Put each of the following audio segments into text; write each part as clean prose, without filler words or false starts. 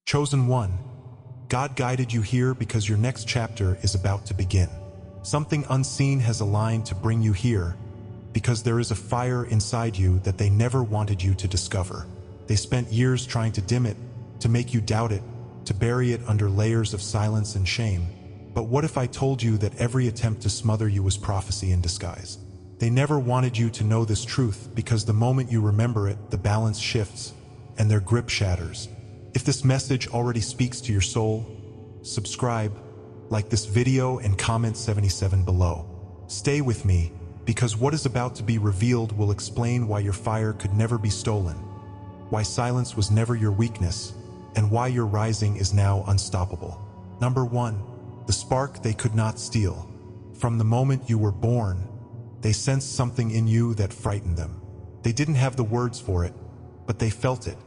Chosen one, God guided you here because your next chapter is about to begin. Something unseen has aligned to bring you here because there is a fire inside you that they never wanted you to discover. They spent years trying to dim it, to make you doubt it, to bury it under layers of silence and shame. But what if I told you that every attempt to smother you was prophecy in disguise? They never wanted you to know this truth because the moment you remember it, the balance shifts and their grip shatters. If this message already speaks to your soul, subscribe, like this video, and comment 77 below. Stay with me, because what is about to be revealed will explain why your fire could never be stolen, why silence was never your weakness, and why your rising is now unstoppable. Number 1. The spark they could not steal. From the moment you were born, they sensed something in you that frightened them. They didn't have the words for it, but they felt it.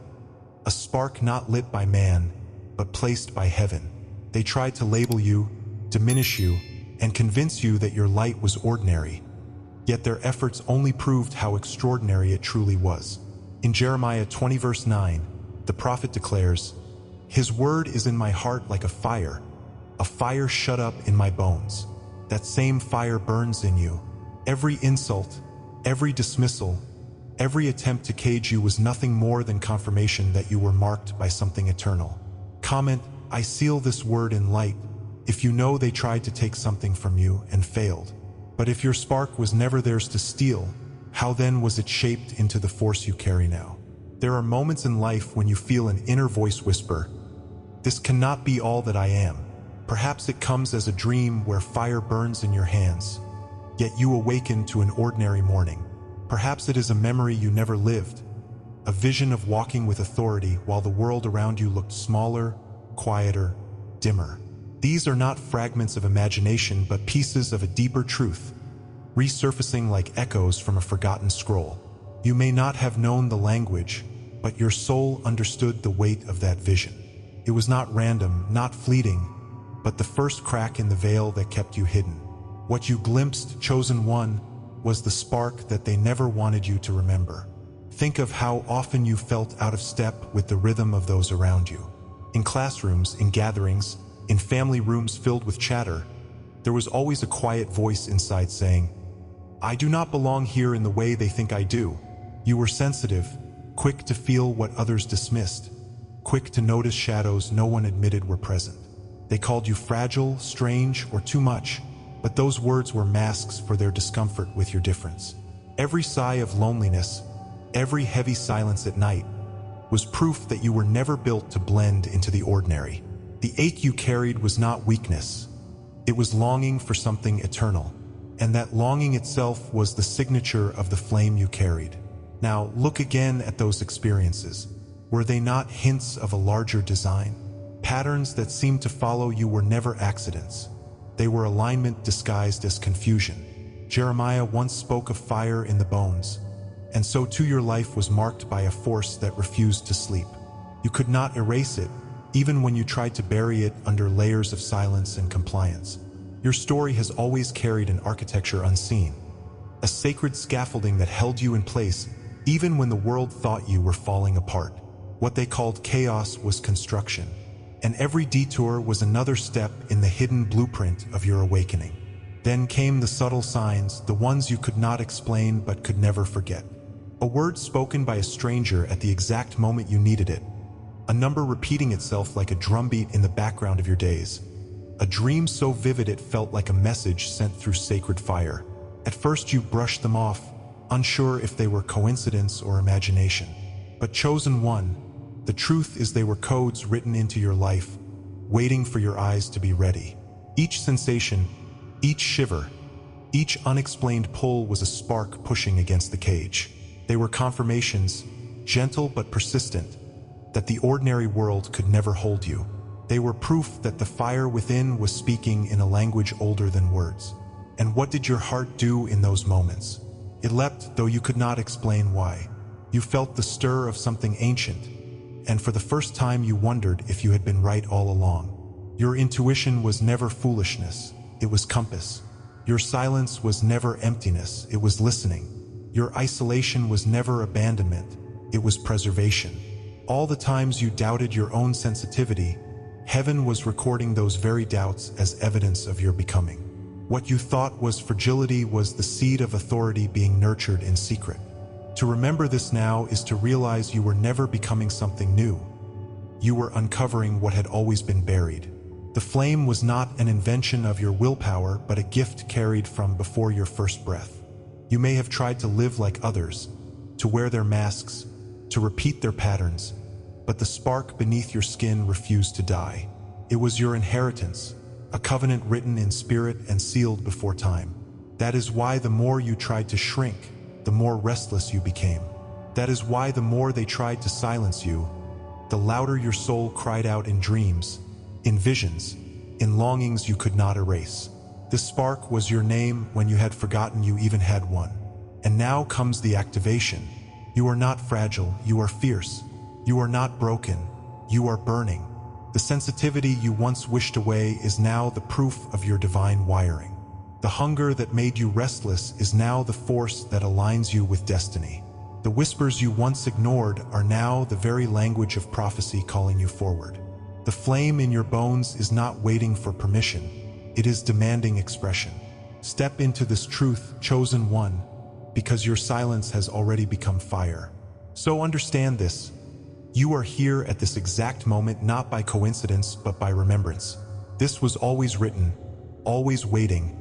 A spark not lit by man, but placed by heaven. They tried to label you, diminish you, and convince you that your light was ordinary. Yet their efforts only proved how extraordinary it truly was. In Jeremiah 20 verse 9, the prophet declares, "His word is in my heart like a fire shut up in my bones." That same fire burns in you. Every insult, every dismissal, every attempt to cage you was nothing more than confirmation that you were marked by something eternal. Comment, "I seal this word in light," if you know they tried to take something from you and failed. But if your spark was never theirs to steal, how then was it shaped into the force you carry now? There are moments in life when you feel an inner voice whisper, "This cannot be all that I am." Perhaps it comes as a dream where fire burns in your hands, yet you awaken to an ordinary morning. Perhaps it is a memory you never lived, a vision of walking with authority while the world around you looked smaller, quieter, dimmer. These are not fragments of imagination, but pieces of a deeper truth, resurfacing like echoes from a forgotten scroll. You may not have known the language, but your soul understood the weight of that vision. It was not random, not fleeting, but the first crack in the veil that kept you hidden. What you glimpsed, chosen one, was the spark that they never wanted you to remember. Think of how often you felt out of step with the rhythm of those around you. In classrooms, in gatherings, in family rooms filled with chatter, there was always a quiet voice inside saying, "I do not belong here in the way they think I do." You were sensitive, quick to feel what others dismissed, quick to notice shadows no one admitted were present. They called you fragile, strange, or too much, but those words were masks for their discomfort with your difference. Every sigh of loneliness, every heavy silence at night, was proof that you were never built to blend into the ordinary. The ache you carried was not weakness. It was longing for something eternal, and that longing itself was the signature of the flame you carried. Now, look again at those experiences. Were they not hints of a larger design? Patterns that seemed to follow you were never accidents. They were alignment disguised as confusion. Jeremiah once spoke of fire in the bones, and so too your life was marked by a force that refused to sleep. You could not erase it, even when you tried to bury it under layers of silence and compliance. Your story has always carried an architecture unseen, a sacred scaffolding that held you in place even when the world thought you were falling apart. What they called chaos was construction, and every detour was another step in the hidden blueprint of your awakening. Then came the subtle signs, the ones you could not explain but could never forget. A word spoken by a stranger at the exact moment you needed it. A number repeating itself like a drumbeat in the background of your days. A dream so vivid it felt like a message sent through sacred fire. At first you brushed them off, unsure if they were coincidence or imagination. But chosen one, the truth is they were codes written into your life, waiting for your eyes to be ready. Each sensation, each shiver, each unexplained pull was a spark pushing against the cage. They were confirmations, gentle but persistent, that the ordinary world could never hold you. They were proof that the fire within was speaking in a language older than words. And what did your heart do in those moments? It leapt, though you could not explain why. You felt the stir of something ancient, and for the first time you wondered if you had been right all along. Your intuition was never foolishness, it was compass. Your silence was never emptiness, it was listening. Your isolation was never abandonment, it was preservation. All the times you doubted your own sensitivity, heaven was recording those very doubts as evidence of your becoming. What you thought was fragility was the seed of authority being nurtured in secret. To remember this now is to realize you were never becoming something new. You were uncovering what had always been buried. The flame was not an invention of your willpower, but a gift carried from before your first breath. You may have tried to live like others, to wear their masks, to repeat their patterns, but the spark beneath your skin refused to die. It was your inheritance, a covenant written in spirit and sealed before time. That is why the more you tried to shrink, the more restless you became. That is why the more they tried to silence you, the louder your soul cried out in dreams, in visions, in longings you could not erase. This spark was your name when you had forgotten you even had one. And now comes the activation. You are not fragile, you are fierce. You are not broken, you are burning. The sensitivity you once wished away is now the proof of your divine wiring. The hunger that made you restless is now the force that aligns you with destiny. The whispers you once ignored are now the very language of prophecy calling you forward. The flame in your bones is not waiting for permission, it is demanding expression. Step into this truth, chosen one, because your silence has already become fire. So understand this. You are here at this exact moment not by coincidence but by remembrance. This was always written, always waiting,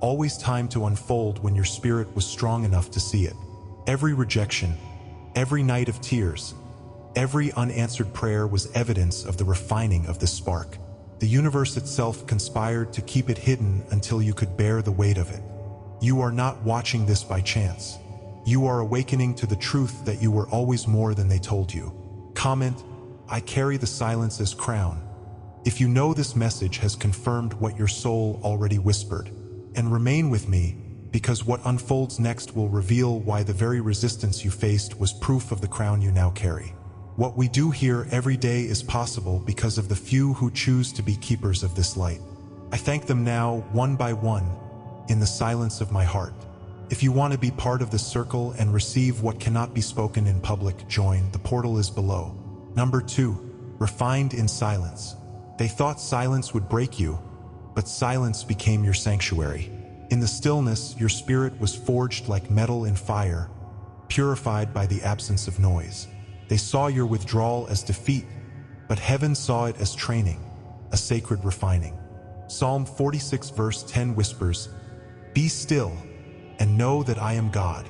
always time to unfold when your spirit was strong enough to see it. Every rejection, every night of tears, every unanswered prayer was evidence of the refining of this spark. The universe itself conspired to keep it hidden until you could bear the weight of it. You are not watching this by chance. You are awakening to the truth that you were always more than they told you. Comment, I carry the silence as crown. If you know this message has confirmed what your soul already whispered. And remain with me, because what unfolds next will reveal why the very resistance you faced was proof of the crown you now carry. What we do here every day is possible because of the few who choose to be keepers of this light. I thank them now, one by one, in the silence of my heart. If you want to be part of this circle and receive what cannot be spoken in public, join. The portal is below. Number 2, refined in silence. They thought silence would break you, but silence became your sanctuary. In the stillness, your spirit was forged like metal in fire, purified by the absence of noise. They saw your withdrawal as defeat, but heaven saw it as training, a sacred refining. Psalm 46 verse 10 whispers, "Be still and know that I am God."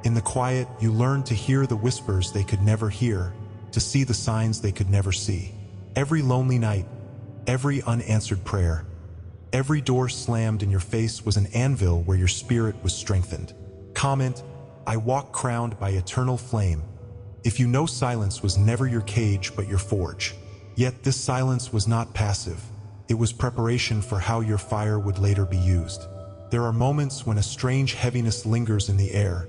In the quiet, you learn to hear the whispers they could never hear, to see the signs they could never see. Every lonely night, every unanswered prayer, every door slammed in your face was an anvil where your spirit was strengthened. Comment, I walk crowned by eternal flame. If you know silence was never your cage but your forge. Yet this silence was not passive. It was preparation for how your fire would later be used. There are moments when a strange heaviness lingers in the air,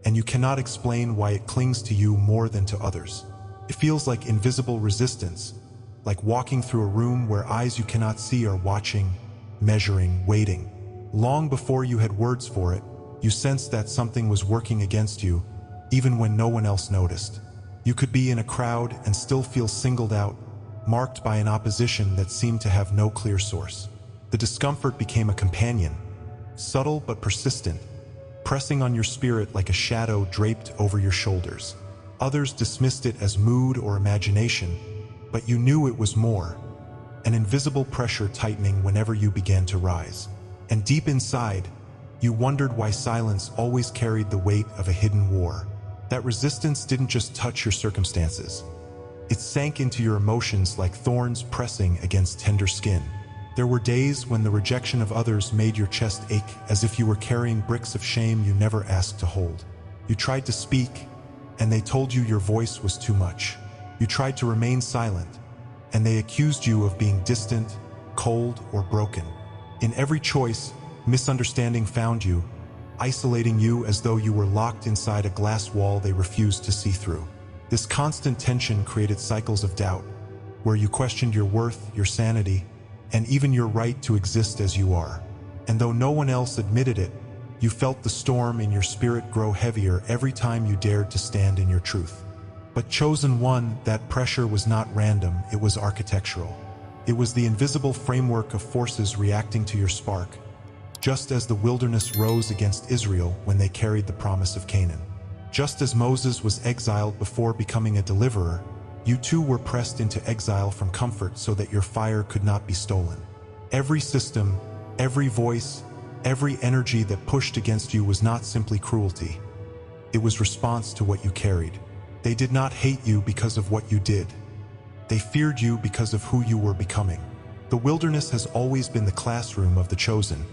and you cannot explain why it clings to you more than to others. It feels like invisible resistance, like walking through a room where eyes you cannot see are watching, measuring, waiting. Long before you had words for it, you sensed that something was working against you, even when no one else noticed. You could be in a crowd and still feel singled out, marked by an opposition that seemed to have no clear source. The discomfort became a companion, subtle but persistent, pressing on your spirit like a shadow draped over your shoulders. Others dismissed it as mood or imagination, but you knew it was more, an invisible pressure tightening whenever you began to rise. And deep inside, you wondered why silence always carried the weight of a hidden war. That resistance didn't just touch your circumstances. It sank into your emotions like thorns pressing against tender skin. There were days when the rejection of others made your chest ache as if you were carrying bricks of shame you never asked to hold. You tried to speak, and they told you your voice was too much. You tried to remain silent, and they accused you of being distant, cold, or broken. In every choice, misunderstanding found you, isolating you as though you were locked inside a glass wall they refused to see through. This constant tension created cycles of doubt, where you questioned your worth, your sanity, and even your right to exist as you are. And though no one else admitted it, you felt the storm in your spirit grow heavier every time you dared to stand in your truth. But chosen one, that pressure was not random, it was architectural. It was the invisible framework of forces reacting to your spark, just as the wilderness rose against Israel when they carried the promise of Canaan. Just as Moses was exiled before becoming a deliverer, you too were pressed into exile from comfort so that your fire could not be stolen. Every system, every voice, every energy that pushed against you was not simply cruelty. It was response to what you carried. They did not hate you because of what you did. They feared you because of who you were becoming. The wilderness has always been the classroom of the chosen,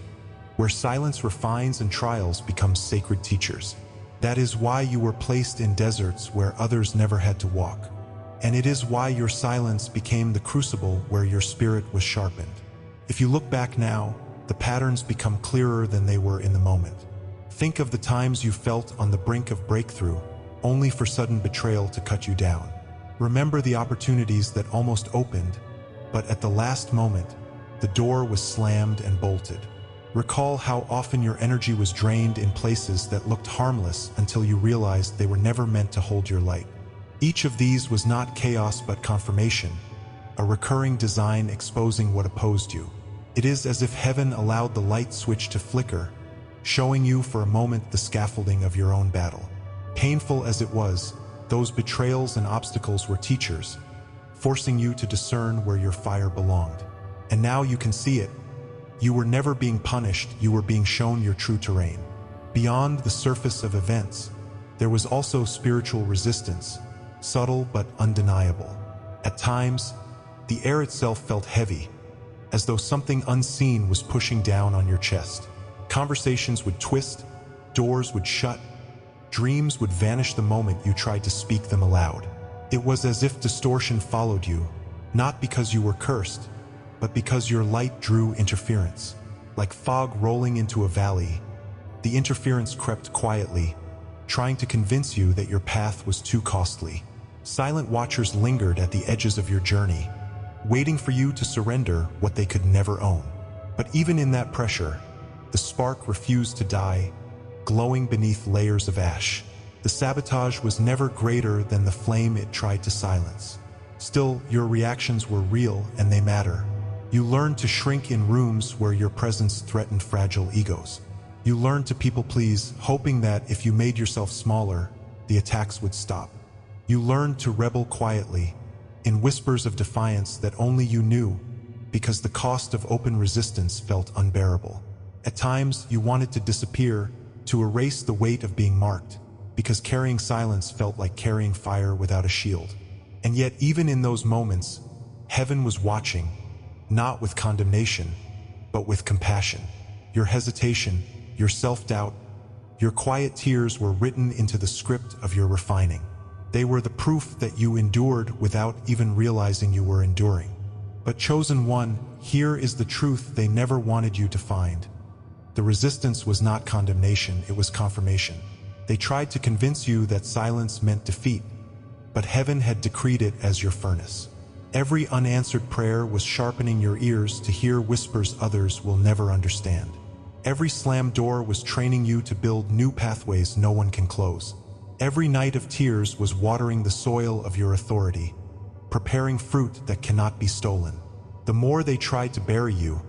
where silence refines and trials become sacred teachers. That is why you were placed in deserts where others never had to walk. And it is why your silence became the crucible where your spirit was sharpened. If you look back now, the patterns become clearer than they were in the moment. Think of the times you felt on the brink of breakthrough, only for sudden betrayal to cut you down. Remember the opportunities that almost opened, but at the last moment, the door was slammed and bolted. Recall how often your energy was drained in places that looked harmless until you realized they were never meant to hold your light. Each of these was not chaos but confirmation, a recurring design exposing what opposed you. It is as if heaven allowed the light switch to flicker, showing you for a moment the scaffolding of your own battle. Painful as it was, those betrayals and obstacles were teachers, forcing you to discern where your fire belonged. And now you can see it. You were never being punished, you were being shown your true terrain. Beyond the surface of events, there was also spiritual resistance, subtle but undeniable. At times, the air itself felt heavy, as though something unseen was pushing down on your chest. Conversations would twist, doors would shut, dreams would vanish the moment you tried to speak them aloud. It was as if distortion followed you, not because you were cursed, but because your light drew interference. Like fog rolling into a valley, the interference crept quietly, trying to convince you that your path was too costly. Silent watchers lingered at the edges of your journey, waiting for you to surrender what they could never own. But even in that pressure, the spark refused to die, glowing beneath layers of ash. The sabotage was never greater than the flame it tried to silence. Still, your reactions were real and they matter. You learned to shrink in rooms where your presence threatened fragile egos. You learned to people please, hoping that if you made yourself smaller, the attacks would stop. You learned to rebel quietly, in whispers of defiance that only you knew, because the cost of open resistance felt unbearable. At times, you wanted to disappear, to erase the weight of being marked, because carrying silence felt like carrying fire without a shield. And yet, even in those moments, heaven was watching, not with condemnation, but with compassion. Your hesitation, your self-doubt, your quiet tears were written into the script of your refining. They were the proof that you endured without even realizing you were enduring. But chosen one, here is the truth they never wanted you to find. The resistance was not condemnation, it was confirmation. They tried to convince you that silence meant defeat, but heaven had decreed it as your furnace. Every unanswered prayer was sharpening your ears to hear whispers others will never understand. Every slammed door was training you to build new pathways no one can close. Every night of tears was watering the soil of your authority, preparing fruit that cannot be stolen. The more they tried to bury you,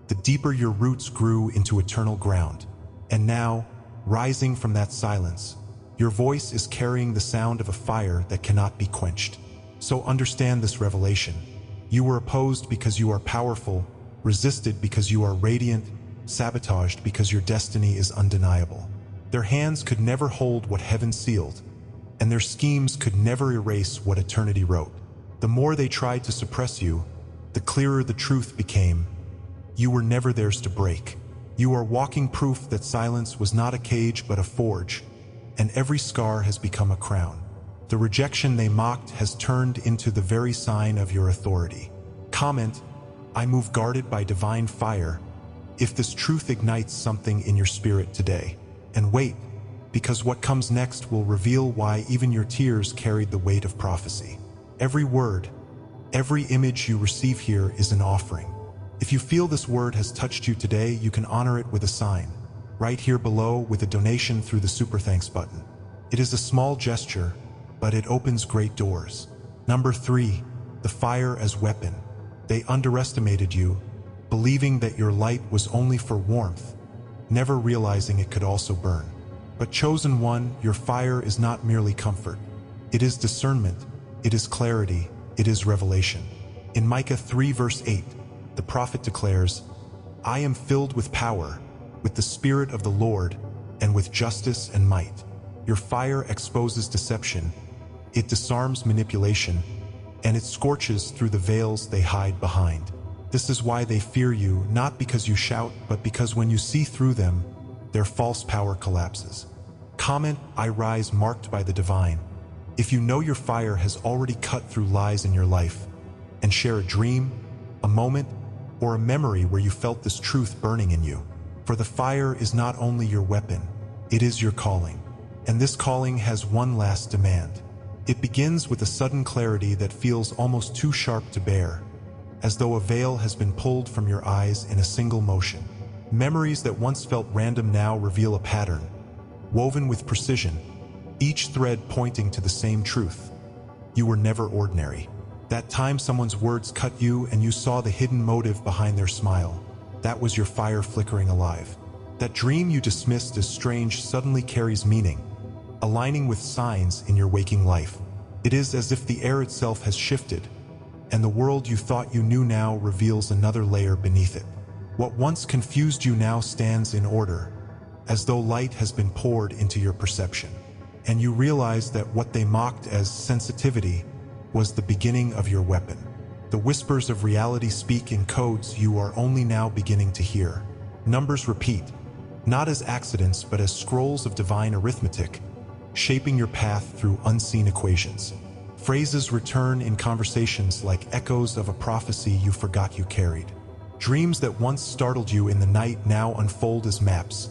the deeper your roots grew into eternal ground. And now, rising from that silence, your voice is carrying the sound of a fire that cannot be quenched. So understand this revelation. You were opposed because you are powerful, resisted because you are radiant, sabotaged because your destiny is undeniable. Their hands could never hold what heaven sealed, and their schemes could never erase what eternity wrote. The more they tried to suppress you, the clearer the truth became. You were never theirs to break. You are walking proof that silence was not a cage but a forge, and every scar has become a crown. The rejection they mocked has turned into the very sign of your authority. Comment, I move guarded by divine fire, if this truth ignites something in your spirit today. And wait, because what comes next will reveal why even your tears carried the weight of prophecy. Every word, every image you receive here is an offering. If you feel this word has touched you today, you can honor it with a sign, right here below with a donation through the Super Thanks button. It is a small gesture, but it opens great doors. Number 3, the fire as weapon. They underestimated you, believing that your light was only for warmth, never realizing it could also burn. But chosen one, your fire is not merely comfort. It is discernment, it is clarity, it is revelation. In Micah 3 verse 8, the prophet declares, "I am filled with power, with the Spirit of the Lord, and with justice and might." Your fire exposes deception, it disarms manipulation, and it scorches through the veils they hide behind. This is why they fear you, not because you shout, but because when you see through them, their false power collapses. Comment, "I rise marked by the divine," if you know your fire has already cut through lies in your life, and share a dream, a moment, or a memory where you felt this truth burning in you. For the fire is not only your weapon, it is your calling. And this calling has one last demand. It begins with a sudden clarity that feels almost too sharp to bear, as though a veil has been pulled from your eyes in a single motion. Memories that once felt random now reveal a pattern, woven with precision, each thread pointing to the same truth. You were never ordinary. That time someone's words cut you and you saw the hidden motive behind their smile, that was your fire flickering alive. That dream you dismissed as strange suddenly carries meaning, aligning with signs in your waking life. It is as if the air itself has shifted, and the world you thought you knew now reveals another layer beneath it. What once confused you now stands in order, as though light has been poured into your perception. And you realize that what they mocked as sensitivity was the beginning of your weapon. The whispers of reality speak in codes you are only now beginning to hear. Numbers repeat, not as accidents but as scrolls of divine arithmetic, shaping your path through unseen equations. Phrases return in conversations like echoes of a prophecy you forgot you carried. Dreams that once startled you in the night now unfold as maps,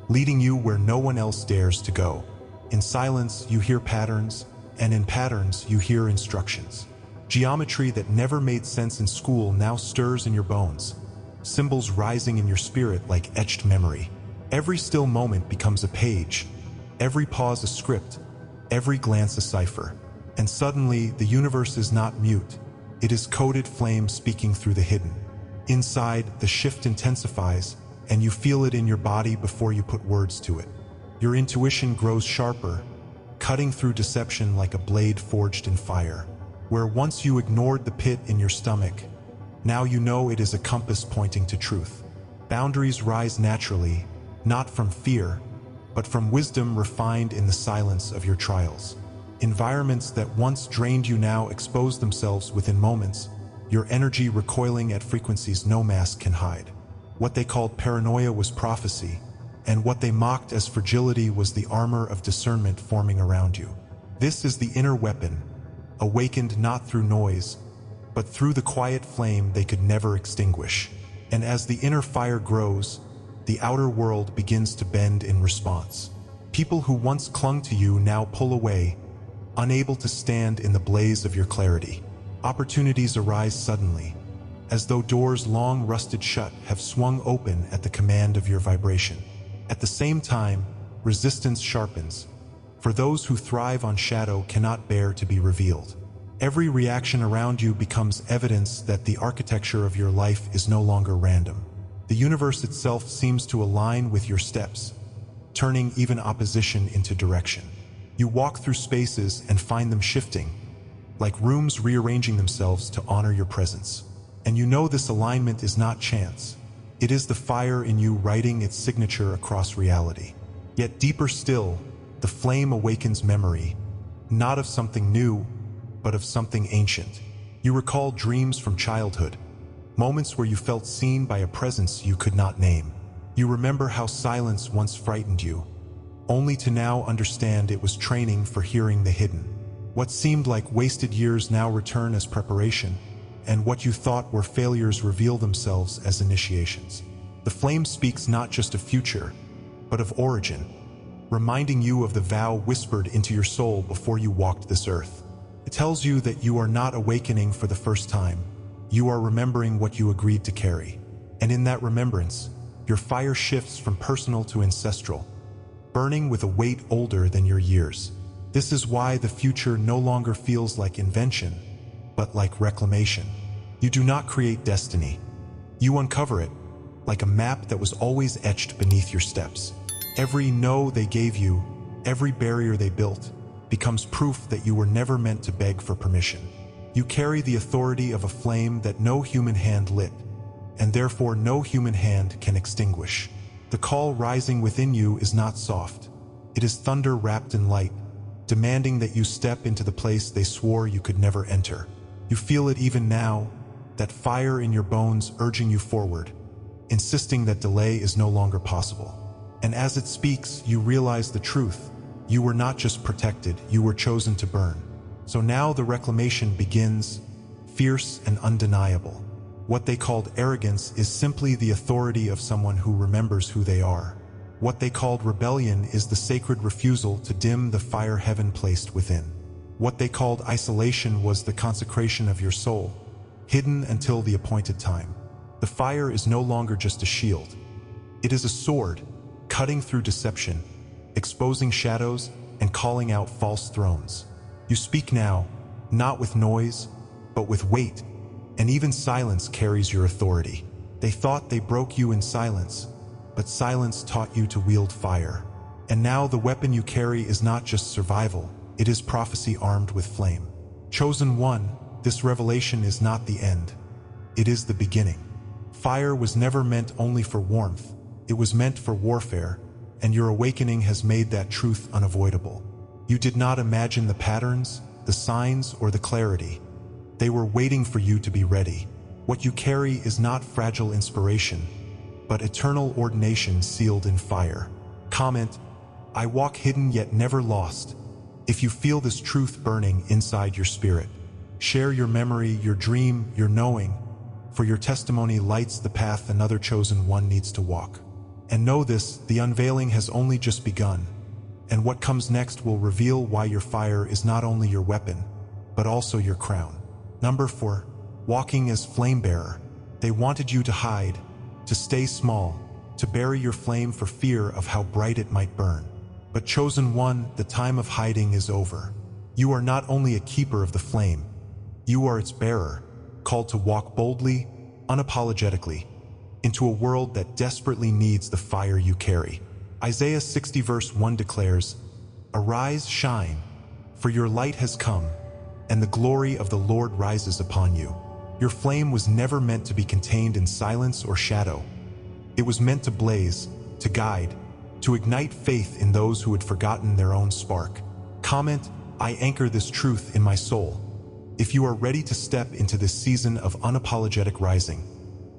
leading you where no one else dares to go. In silence, you hear patterns, and in patterns, you hear instructions. Geometry that never made sense in school now stirs in your bones, symbols rising in your spirit like etched memory. Every still moment becomes a page, every pause a script, every glance a cipher. And suddenly, the universe is not mute, it is coded flame speaking through the hidden. Inside, the shift intensifies, and you feel it in your body before you put words to it. Your intuition grows sharper, cutting through deception like a blade forged in fire. Where once you ignored the pit in your stomach, now you know it is a compass pointing to truth. Boundaries rise naturally, not from fear, but from wisdom refined in the silence of your trials. Environments that once drained you now expose themselves within moments, your energy recoiling at frequencies no mask can hide. What they called paranoia was prophecy, and what they mocked as fragility was the armor of discernment forming around you. This is the inner weapon, awakened not through noise, but through the quiet flame they could never extinguish. And as the inner fire grows, the outer world begins to bend in response. People who once clung to you now pull away, unable to stand in the blaze of your clarity. Opportunities arise suddenly, as though doors long rusted shut have swung open at the command of your vibration. At the same time, resistance sharpens, for those who thrive on shadow cannot bear to be revealed. Every reaction around you becomes evidence that the architecture of your life is no longer random. The universe itself seems to align with your steps, turning even opposition into direction. You walk through spaces and find them shifting, like rooms rearranging themselves to honor your presence. And you know this alignment is not chance. It is the fire in you writing its signature across reality. Yet deeper still, the flame awakens memory, not of something new, but of something ancient. You recall dreams from childhood, moments where you felt seen by a presence you could not name. You remember how silence once frightened you, only to now understand it was training for hearing the hidden. What seemed like wasted years now return as preparation, and what you thought were failures reveal themselves as initiations. The flame speaks not just of future, but of origin, reminding you of the vow whispered into your soul before you walked this earth. It tells you that you are not awakening for the first time. You are remembering what you agreed to carry. And in that remembrance, your fire shifts from personal to ancestral, burning with a weight older than your years. This is why the future no longer feels like invention, but like reclamation. You do not create destiny. You uncover it, like a map that was always etched beneath your steps. Every no they gave you, every barrier they built, becomes proof that you were never meant to beg for permission. You carry the authority of a flame that no human hand lit, and therefore no human hand can extinguish. The call rising within you is not soft. It is thunder wrapped in light, demanding that you step into the place they swore you could never enter. You feel it even now, that fire in your bones urging you forward, insisting that delay is no longer possible. And as it speaks, you realize the truth. You were not just protected, you were chosen to burn. So now the reclamation begins, fierce and undeniable. What they called arrogance is simply the authority of someone who remembers who they are. What they called rebellion is the sacred refusal to dim the fire heaven placed within. What they called isolation was the consecration of your soul, hidden until the appointed time. The fire is no longer just a shield. It is a sword, cutting through deception, exposing shadows, and calling out false thrones. You speak now, not with noise, but with weight, and even silence carries your authority. They thought they broke you in silence, but silence taught you to wield fire. And now the weapon you carry is not just survival, it is prophecy armed with flame. Chosen one, this revelation is not the end. It is the beginning. Fire was never meant only for warmth, it was meant for warfare, and your awakening has made that truth unavoidable. You did not imagine the patterns, the signs, or the clarity. They were waiting for you to be ready. What you carry is not fragile inspiration, but eternal ordination sealed in fire. Comment, I walk hidden yet never lost. If you feel this truth burning inside your spirit, share your memory, your dream, your knowing, for your testimony lights the path another chosen one needs to walk. And know this, the unveiling has only just begun, and what comes next will reveal why your fire is not only your weapon, but also your crown. Number 4, walking as flame bearer. They wanted you to hide, to stay small, to bury your flame for fear of how bright it might burn. But chosen one, the time of hiding is over. You are not only a keeper of the flame, you are its bearer, called to walk boldly, unapologetically, into a world that desperately needs the fire you carry. Isaiah 60 verse 1 declares, Arise, shine, for your light has come, and the glory of the Lord rises upon you. Your flame was never meant to be contained in silence or shadow. It was meant to blaze, to guide, to ignite faith in those who had forgotten their own spark. Comment, I anchor this truth in my soul. If you are ready to step into this season of unapologetic rising,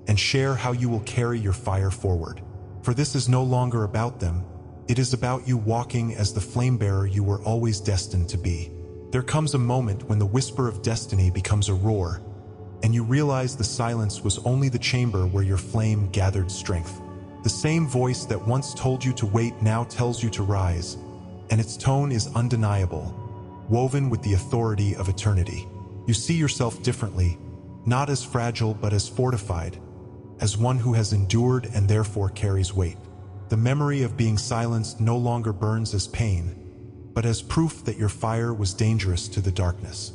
and share how you will carry your fire forward. For this is no longer about them, it is about you walking as the flame bearer you were always destined to be. There comes a moment when the whisper of destiny becomes a roar, and you realize the silence was only the chamber where your flame gathered strength. The same voice that once told you to wait now tells you to rise, and its tone is undeniable, woven with the authority of eternity. You see yourself differently, not as fragile but as fortified, as one who has endured and therefore carries weight. The memory of being silenced no longer burns as pain, but as proof that your fire was dangerous to the darkness.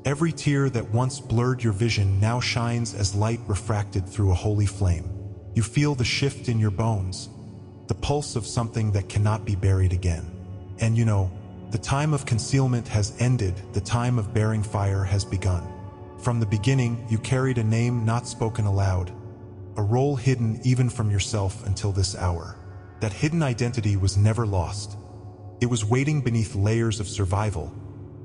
Every tear that once blurred your vision now shines as light refracted through a holy flame. You feel the shift in your bones, the pulse of something that cannot be buried again. And you know, the time of concealment has ended, the time of bearing fire has begun. From the beginning, you carried a name not spoken aloud, a role hidden even from yourself until this hour. That hidden identity was never lost. It was waiting beneath layers of survival,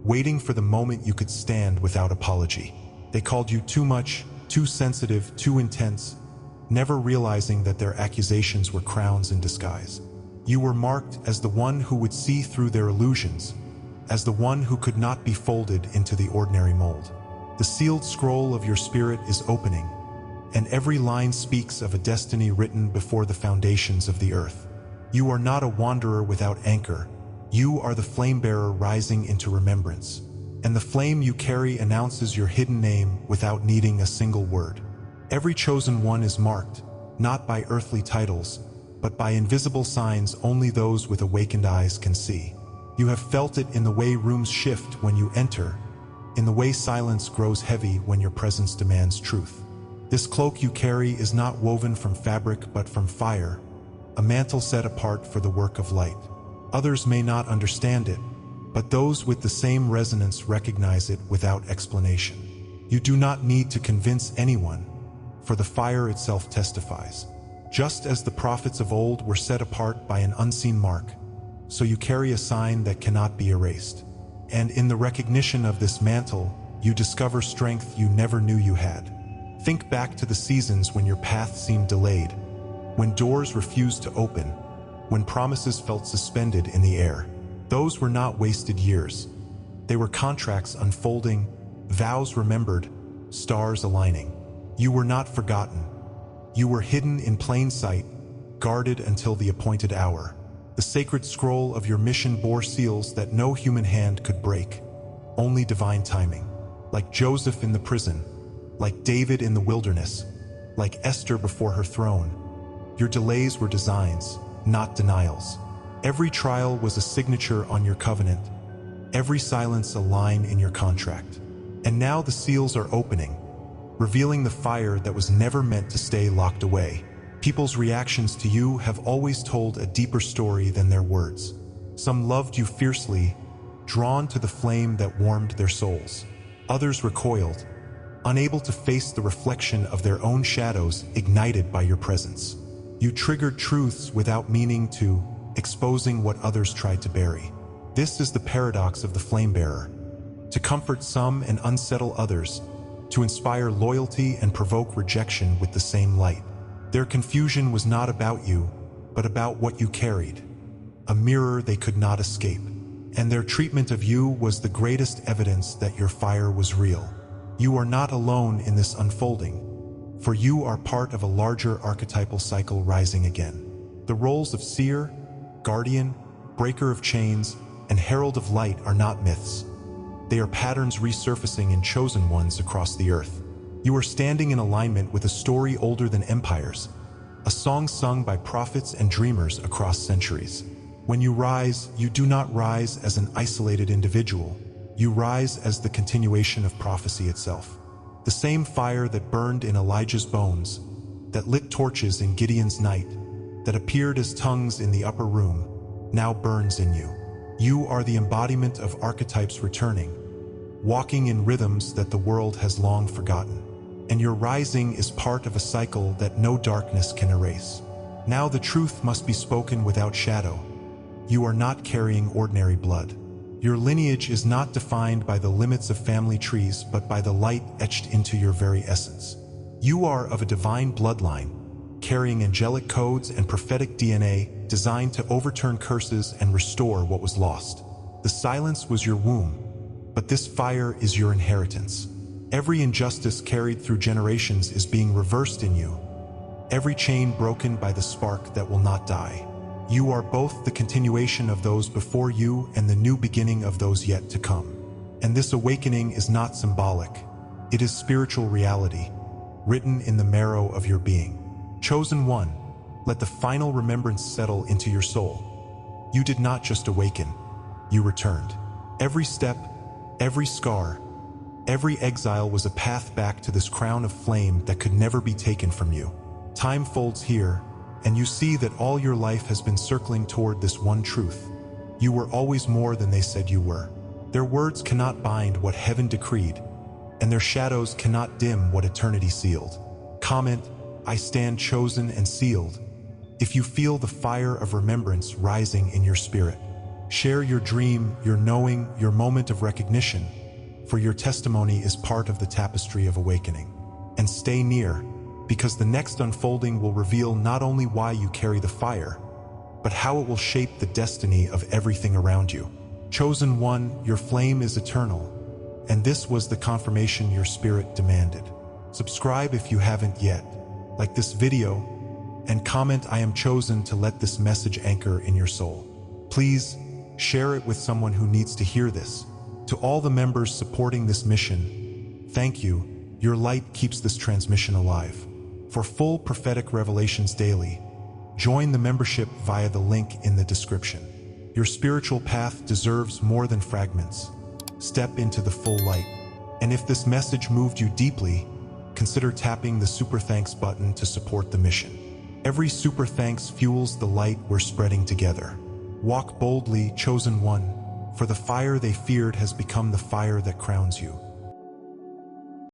waiting for the moment you could stand without apology. They called you too much, too sensitive, too intense, never realizing that their accusations were crowns in disguise. You were marked as the one who would see through their illusions, as the one who could not be folded into the ordinary mold. The sealed scroll of your spirit is opening, and every line speaks of a destiny written before the foundations of the earth. You are not a wanderer without anchor. You are the flame bearer rising into remembrance, and the flame you carry announces your hidden name without needing a single word. Every chosen one is marked, not by earthly titles, but by invisible signs only those with awakened eyes can see. You have felt it in the way rooms shift when you enter, in the way silence grows heavy when your presence demands truth. This cloak you carry is not woven from fabric but from fire, a mantle set apart for the work of light. Others may not understand it, but those with the same resonance recognize it without explanation. You do not need to convince anyone, for the fire itself testifies. Just as the prophets of old were set apart by an unseen mark, so you carry a sign that cannot be erased. And in the recognition of this mantle, you discover strength you never knew you had. Think back to the seasons when your path seemed delayed, when doors refused to open, when promises felt suspended in the air. Those were not wasted years. They were contracts unfolding, vows remembered, stars aligning. You were not forgotten. You were hidden in plain sight, guarded until the appointed hour. The sacred scroll of your mission bore seals that no human hand could break, only divine timing. Like Joseph in the prison, like David in the wilderness, like Esther before her throne, your delays were designs, not denials. Every trial was a signature on your covenant, every silence a line in your contract. And now the seals are opening, revealing the fire that was never meant to stay locked away. People's reactions to you have always told a deeper story than their words. Some loved you fiercely, drawn to the flame that warmed their souls. Others recoiled, unable to face the reflection of their own shadows ignited by your presence. You triggered truths without meaning to, exposing what others tried to bury. This is the paradox of the flame bearer. To comfort some and unsettle others, to inspire loyalty and provoke rejection with the same light. Their confusion was not about you, but about what you carried, a mirror they could not escape. And their treatment of you was the greatest evidence that your fire was real. You are not alone in this unfolding, for you are part of a larger archetypal cycle rising again. The roles of seer, guardian, breaker of chains, and herald of light are not myths. They are patterns resurfacing in chosen ones across the earth. You are standing in alignment with a story older than empires, a song sung by prophets and dreamers across centuries. When you rise, you do not rise as an isolated individual. You rise as the continuation of prophecy itself. The same fire that burned in Elijah's bones, that lit torches in Gideon's night, that appeared as tongues in the upper room, now burns in you. You are the embodiment of archetypes returning, walking in rhythms that the world has long forgotten. And your rising is part of a cycle that no darkness can erase. Now the truth must be spoken without shadow. You are not carrying ordinary blood. Your lineage is not defined by the limits of family trees, but by the light etched into your very essence. You are of a divine bloodline, carrying angelic codes and prophetic DNA designed to overturn curses and restore what was lost. The silence was your womb, but this fire is your inheritance. Every injustice carried through generations is being reversed in you, every chain broken by the spark that will not die. You are both the continuation of those before you and the new beginning of those yet to come. And this awakening is not symbolic. It is spiritual reality, written in the marrow of your being. Chosen one, let the final remembrance settle into your soul. You did not just awaken, you returned. Every step, every scar, every exile was a path back to this crown of flame that could never be taken from you. Time folds here, and you see that all your life has been circling toward this one truth. You were always more than they said you were. Their words cannot bind what heaven decreed, and their shadows cannot dim what eternity sealed. Comment, I stand chosen and sealed, if you feel the fire of remembrance rising in your spirit. Share your dream, your knowing, your moment of recognition, for your testimony is part of the tapestry of awakening. And stay near, because the next unfolding will reveal not only why you carry the fire, but how it will shape the destiny of everything around you. Chosen one, your flame is eternal, and this was the confirmation your spirit demanded. Subscribe if you haven't yet, like this video, and comment I am chosen to let this message anchor in your soul. Please, share it with someone who needs to hear this. To all the members supporting this mission, thank you. Your light keeps this transmission alive. For full prophetic revelations daily, join the membership via the link in the description. Your spiritual path deserves more than fragments. Step into the full light. And if this message moved you deeply, consider tapping the Super Thanks button to support the mission. Every Super Thanks fuels the light we're spreading together. Walk boldly, chosen one, for the fire they feared has become the fire that crowns you.